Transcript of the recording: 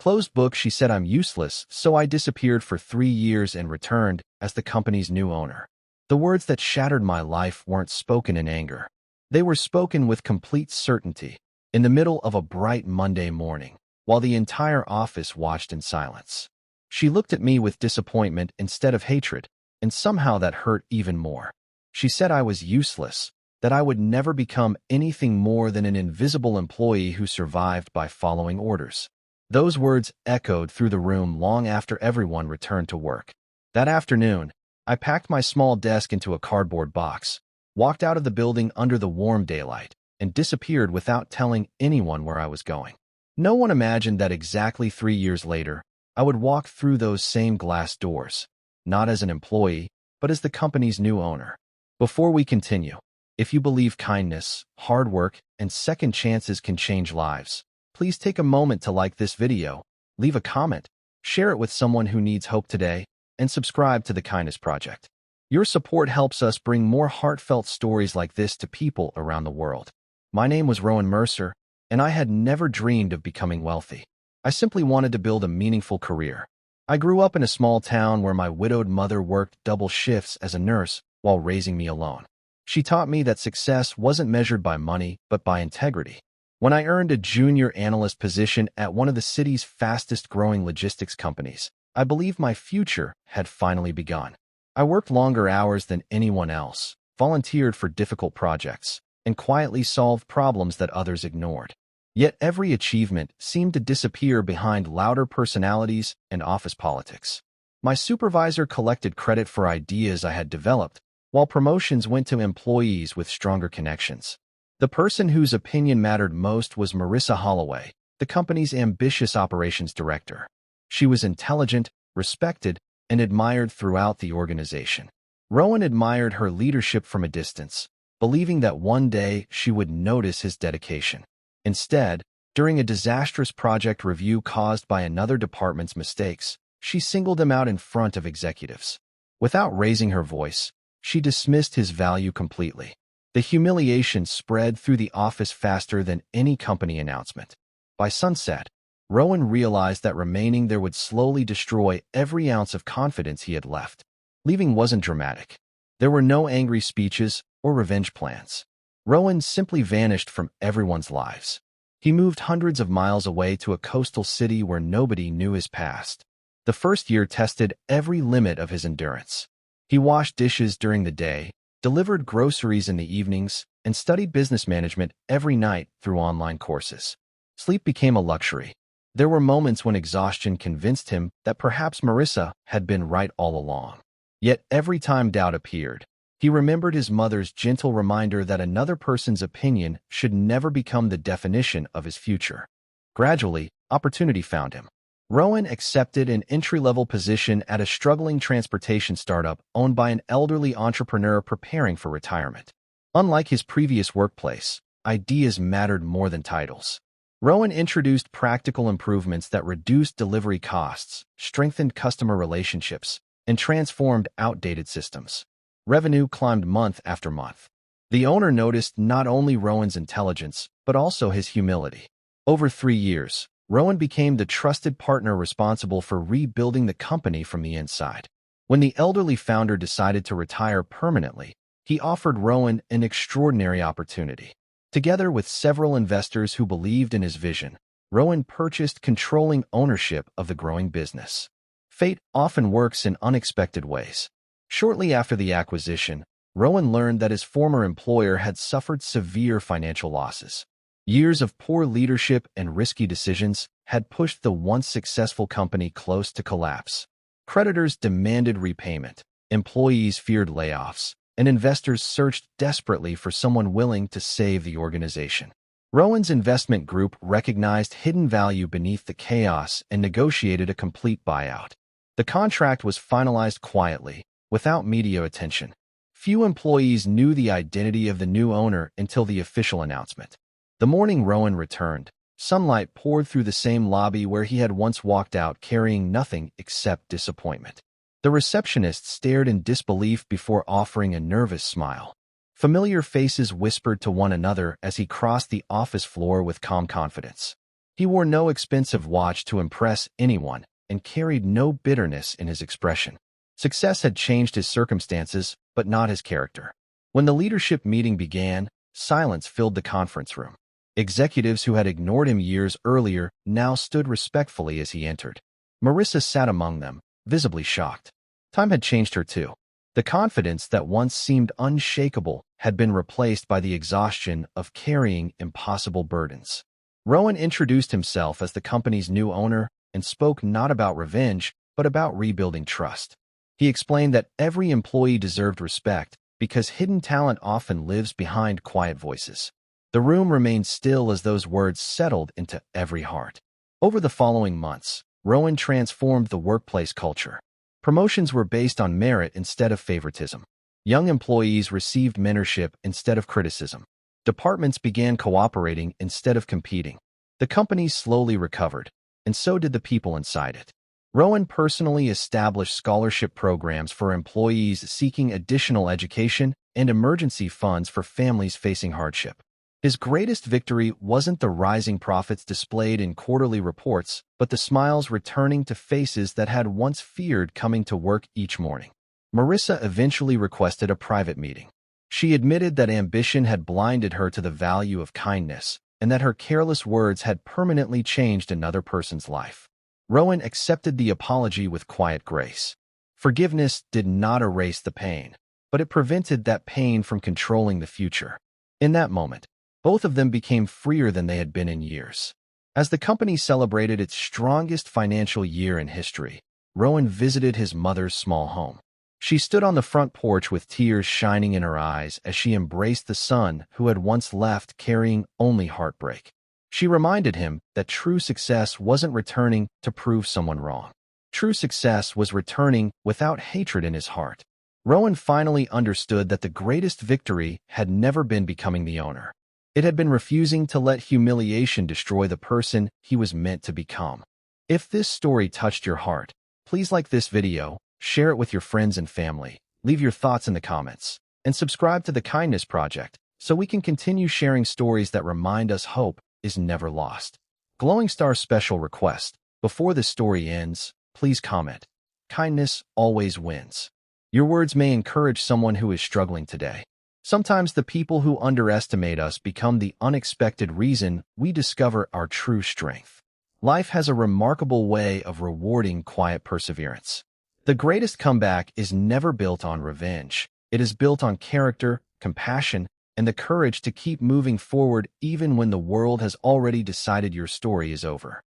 Closed book, she said I'm useless, so I disappeared for 3 years and returned as the company's new owner. The words that shattered my life weren't spoken in anger. They were spoken with complete certainty, in the middle of a bright Monday morning, while the entire office watched in silence. She looked at me with disappointment instead of hatred, and somehow that hurt even more. She said I was useless, that I would never become anything more than an invisible employee who survived by following orders. Those words echoed through the room long after everyone returned to work. That afternoon, I packed my small desk into a cardboard box, walked out of the building under the warm daylight, and disappeared without telling anyone where I was going. No one imagined that exactly 3 years later, I would walk through those same glass doors, not as an employee, but as the company's new owner. Before we continue, if you believe kindness, hard work, and second chances can change lives, please take a moment to like this video, leave a comment, share it with someone who needs hope today, and subscribe to the Kindness Project. Your support helps us bring more heartfelt stories like this to people around the world. My name was Rowan Mercer, and I had never dreamed of becoming wealthy. I simply wanted to build a meaningful career. I grew up in a small town where my widowed mother worked double shifts as a nurse while raising me alone. She taught me that success wasn't measured by money, but by integrity. When I earned a junior analyst position at one of the city's fastest-growing logistics companies, I believed my future had finally begun. I worked longer hours than anyone else, volunteered for difficult projects, and quietly solved problems that others ignored. Yet every achievement seemed to disappear behind louder personalities and office politics. My supervisor collected credit for ideas I had developed, while promotions went to employees with stronger connections. The person whose opinion mattered most was Marissa Holloway, the company's ambitious operations director. She was intelligent, respected, and admired throughout the organization. Rowan admired her leadership from a distance, believing that one day she would notice his dedication. Instead, during a disastrous project review caused by another department's mistakes, she singled him out in front of executives. Without raising her voice, she dismissed his value completely. The humiliation spread through the office faster than any company announcement. By sunset, Rowan realized that remaining there would slowly destroy every ounce of confidence he had left. Leaving wasn't dramatic. There were no angry speeches or revenge plans. Rowan simply vanished from everyone's lives. He moved hundreds of miles away to a coastal city where nobody knew his past. The first year tested every limit of his endurance. He washed dishes during the day, delivered groceries in the evenings, and studied business management every night through online courses. Sleep became a luxury. There were moments when exhaustion convinced him that perhaps Marissa had been right all along. Yet every time doubt appeared, he remembered his mother's gentle reminder that another person's opinion should never become the definition of his future. Gradually, opportunity found him. Rowan accepted an entry-level position at a struggling transportation startup owned by an elderly entrepreneur preparing for retirement. Unlike his previous workplace, ideas mattered more than titles. Rowan introduced practical improvements that reduced delivery costs, strengthened customer relationships, and transformed outdated systems. Revenue climbed month after month. The owner noticed not only Rowan's intelligence, but also his humility. Over 3 years, Rowan became the trusted partner responsible for rebuilding the company from the inside. When the elderly founder decided to retire permanently, he offered Rowan an extraordinary opportunity. Together with several investors who believed in his vision, Rowan purchased controlling ownership of the growing business. Fate often works in unexpected ways. Shortly after the acquisition, Rowan learned that his former employer had suffered severe financial losses. Years of poor leadership and risky decisions had pushed the once successful company close to collapse. Creditors demanded repayment, employees feared layoffs, and investors searched desperately for someone willing to save the organization. Rowan's investment group recognized hidden value beneath the chaos and negotiated a complete buyout. The contract was finalized quietly, without media attention. Few employees knew the identity of the new owner until the official announcement. The morning Rowan returned, sunlight poured through the same lobby where he had once walked out carrying nothing except disappointment. The receptionist stared in disbelief before offering a nervous smile. Familiar faces whispered to one another as he crossed the office floor with calm confidence. He wore no expensive watch to impress anyone and carried no bitterness in his expression. Success had changed his circumstances, but not his character. When the leadership meeting began, silence filled the conference room. Executives who had ignored him years earlier now stood respectfully as he entered. Marissa sat among them, visibly shocked. Time had changed her too. The confidence that once seemed unshakable had been replaced by the exhaustion of carrying impossible burdens. Rowan introduced himself as the company's new owner and spoke not about revenge, but about rebuilding trust. He explained that every employee deserved respect because hidden talent often lives behind quiet voices. The room remained still as those words settled into every heart. Over the following months, Rowan transformed the workplace culture. Promotions were based on merit instead of favoritism. Young employees received mentorship instead of criticism. Departments began cooperating instead of competing. The company slowly recovered, and so did the people inside it. Rowan personally established scholarship programs for employees seeking additional education and emergency funds for families facing hardship. His greatest victory wasn't the rising profits displayed in quarterly reports, but the smiles returning to faces that had once feared coming to work each morning. Marissa eventually requested a private meeting. She admitted that ambition had blinded her to the value of kindness, and that her careless words had permanently changed another person's life. Rowan accepted the apology with quiet grace. Forgiveness did not erase the pain, but it prevented that pain from controlling the future. In that moment, both of them became freer than they had been in years. As the company celebrated its strongest financial year in history, Rowan visited his mother's small home. She stood on the front porch with tears shining in her eyes as she embraced the son who had once left carrying only heartbreak. She reminded him that true success wasn't returning to prove someone wrong. True success was returning without hatred in his heart. Rowan finally understood that the greatest victory had never been becoming the owner. It had been refusing to let humiliation destroy the person he was meant to become. If this story touched your heart, please like this video, share it with your friends and family, leave your thoughts in the comments, and subscribe to the Kindness Project so we can continue sharing stories that remind us hope is never lost. Glowing Star special request: before the story ends, please comment, "Kindness always wins." Your words may encourage someone who is struggling today. Sometimes the people who underestimate us become the unexpected reason we discover our true strength. Life has a remarkable way of rewarding quiet perseverance. The greatest comeback is never built on revenge. It is built on character, compassion, and the courage to keep moving forward even when the world has already decided your story is over.